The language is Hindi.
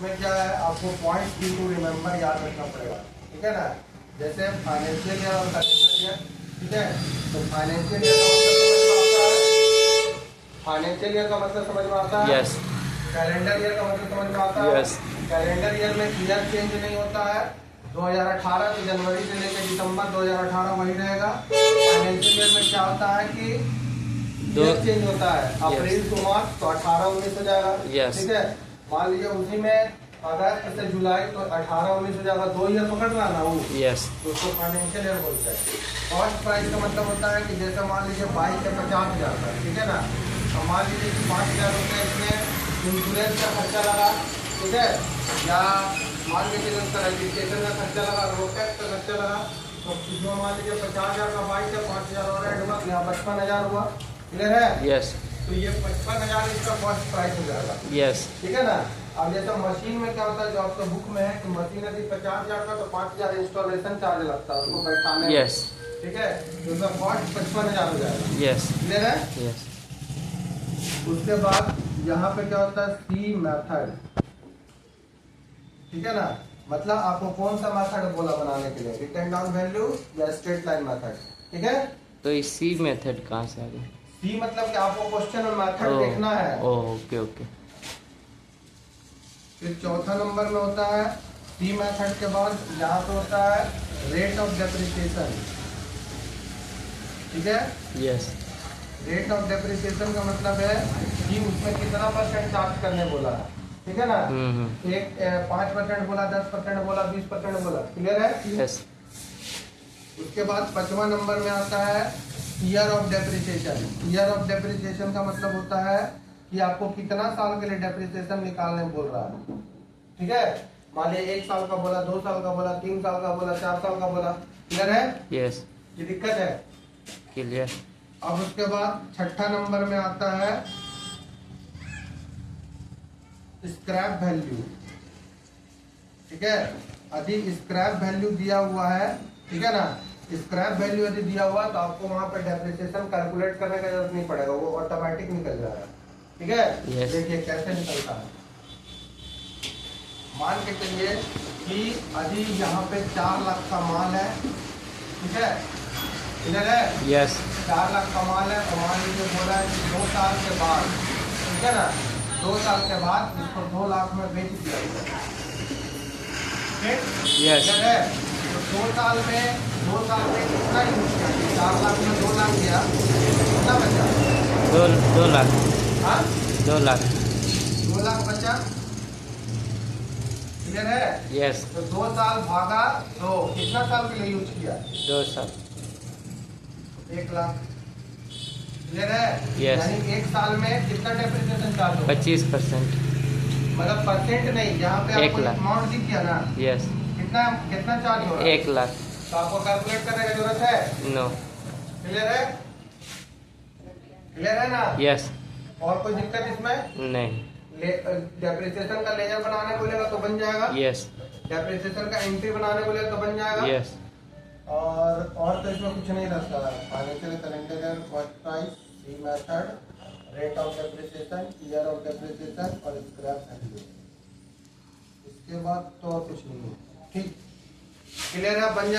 में क्या है, आपको पॉइंट की टू रिमेम्बर याद रखना पड़ेगा, ठीक है ना। जैसे फाइनेंशियल ईयर और कैलेंडर ईयर, ठीक है। तो फाइनेंशियल ईयर का मतलब समझ में आता है। यस। कैलेंडर ईयर का मतलब समझ में आता है। यस। कैलेंडर ईयर में ईयर चेंज नहीं होता है। 2018 तो जनवरी से लेकर दिसंबर 2018 वही रहेगा। फाइनेंशियल ईयर में क्या होता है कि ईयर चेंज होता है, अप्रैल टू मार्च, तो 18-19 हो जाएगा, ठीक है। मान लीजिए उसी में अगस्त से जुलाई, तो 18-19 हो जाएगा, 2 ईयर पकड़ रहा ना वो, तो उसको फाइनेंशियल ईयर बोलते हैं। कॉस्ट प्राइस का मतलब होता है कि जैसे मान लीजिए बाइक का 50,000 का, ठीक है ना। तो मान लीजिए कि 5,000 रुपये इसमें इंश्योरेंस का खर्चा लगा, ठीक है, या मान लीजिए उसका रजिस्ट्रेशन का खर्चा लगा, रोड टैक्स का खर्चा लगा, तो इसमें मान लीजिए 50,000 का बाइक है, 5,000 और ऐड हुआ, यहाँ 55,000 हुआ, क्लियर है। यस। तो ये 55,000 इसका कॉस्ट प्राइस हो जाएगा, यस। ठीक है ना। अब जैसे मशीन में क्या होता है, जो आपका बुक में है कि मशीन यदि 50,000 का, तो 5,000 इंस्टॉलेशन चार्ज लगता है उसको बैठाने में, यस। ठीक है। तो उसका कॉस्ट 55,000 हो जाएगा, यस। क्लियर है। यस। उसके बाद यहाँ पे क्या होता है, सी मेथड, ठीक है ना। मतलब आपको कौन सा मेथड बोला बनाने के लिए, रिटर्न डाउन वैल्यू या स्ट्रेट लाइन मेथड, ठीक है। तो इसी मेथड कहाँ से आ गया? सी मतलब कि आपको क्वेश्चन और मेथड देखना है। Okay okay. फिर चौथा नंबर में होता है सी मेथड के बाद यहाँ पे होता है रेट ऑफ डेप्रिसिएशन, ठीक है। यस। रेट ऑफ डेप्रिसिएशन का मतलब है कि उसमें कितना % चार्ज करने बोला है, ठीक है ना। एक 5% बोला, 10% बोला, 20% बोला, क्लियर है। यस। उसके बाद 5वां नंबर में आता है year of depreciation. Year of depreciation का मतलब होता है कि आपको कितना साल के लिए डेप्रिसिएशन निकालने बोल रहा है, ठीक है। मान लीजिए 1 साल का बोला, 2 साल का बोला, 3 साल का बोला, 4 साल का बोला, क्लियर है। यस। ये दिक्कत है, क्लियर। अब उसके बाद 6ठा नंबर में आता है स्क्रैप वैल्यू, ठीक है। यदि स्क्रैप वैल्यू दिया हुआ है, ठीक है ना, स्क्रैप वैल्यू यदि दिया हुआ तो आपको वहां पे डेप्रिसिएशन कैलकुलेट करने का जरूरत नहीं पड़ेगा, वो ऑटोमेटिक निकल जाएगा, ठीक है। देखिए कैसे निकलता है। मान के चलिए कि यदि यहाँ पे 4 लाख का माल है, ठीक है, इधर है। यस। 4 लाख का माल है, और मान लीजिए बोला है कि 2 साल के बाद, ठीक है ना, 2 साल के बाद इसको 2 लाख में बेच दिया गया, यस। है। तो 2 साल में कितना यूज किया, 4 लाख में 2 लाख दिया, कितना बचा? 2 लाख। हाँ, 2 लाख। 2 लाख बचा, क्लियर है। यस। तो 2 साल भागा 2, कितना साल के लिए यूज किया? 2 साल। 1 लाख, क्लियर है। यस। यानी 1 साल में कितना डेप्रिसिएशन चार्ज होगा? 25%। मतलब परसेंट नहीं, यहाँ पे आपको अमाउंट दिख गया ना। यस। कितना चार्ज होगा? 1 लाख। तो आपको कैलकुलेट करने की जरूरत है? नो। क्लियर है, क्लियर है ना। यस। और कोई दिक्कत इसमें नहीं। डेप्रिसिएशन का लेजर बनाने को लेगा तो बन जाएगा। यस। डेप्रिसिएशन का एंट्री बनाने को लेगा तो बन जाएगा। यस। और तो इसमें कुछ नहीं रहता है। Financial calendar, cost price, C method, rate of depreciation, year of depreciation और स्क्रैप वैल्यू। इसके बाद तो और कुछ नहीं है, ठीक, क्लियर है, बन जाएगा।